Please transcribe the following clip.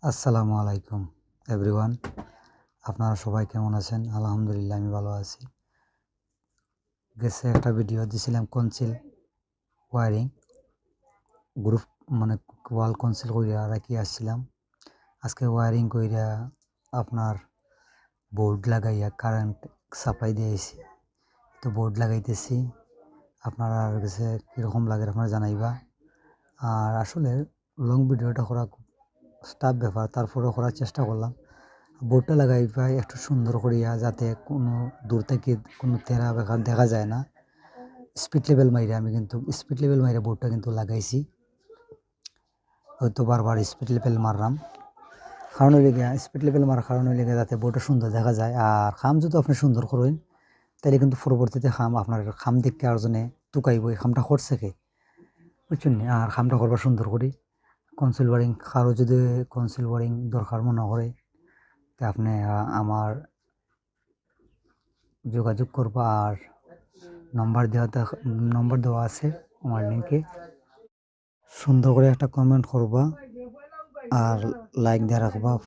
আসসালামু আলাইকুম এভরিওয়ান। আপনারা সবাই কেমন আছেন? আলহামদুলিল্লাহ আমি ভালো আছি। গেছে একটা ভিডিও দিছিলাম কনসিল ওয়ারিং গ্রুপ মানে ওয়াল কনসিল কইরা রাখি আসছিলাম। আজকে ওয়ারিং কইরা আপনার বোর্ড লাগাইয়া কারেন্ট সাপ্লাই দিয়েছি। তো বোর্ড লাগাইতেছি। আপনারা কাছে কীরকম লাগে আপনারা জানাইবা। আর আসলে লং ভিডিওটা করা খুব টাফ ব্যাপার, তারপরেও করার চেষ্টা করলাম। বোর্ডটা লাগাইবা একটু সুন্দর করিয়া যাতে কোনো দূর থেকে কোনো তেরা বেকার দেখা যায় না। স্পিড লেভেল মাইরা আমি কিন্তু স্পিড লেভেল মাইরা বোর্ডটা কিন্তু লাগাইছি। হয়তো বারবার স্পিড লেভেল মারলাম। কারণ হইলে গিয়া স্পিড লেভেল মারার কারণ হইলে গিয়া যাতে বোর্ডটা সুন্দর দেখা যায়। আর খাম যদি আপনি সুন্দর করেন তাইলে কিন্তু পরবর্তীতে আপনার খাম দেখতে আরেকজনে টুকাইব এই খামটা করছে কে, বুঝছেন নি? আর খামটা করবা সুন্দর করি। কনসিল ওয়ারিং কারো যদি কনসিল ওয়ারিং দরকার মনে করে তা আপনি আমার যোগাযোগ করবা। আর নম্বর দেওয়া আছে আমার লিঙ্কে। সুন্দর করে একটা কমেন্ট করবা আর লাইক দিয়ে রাখবা।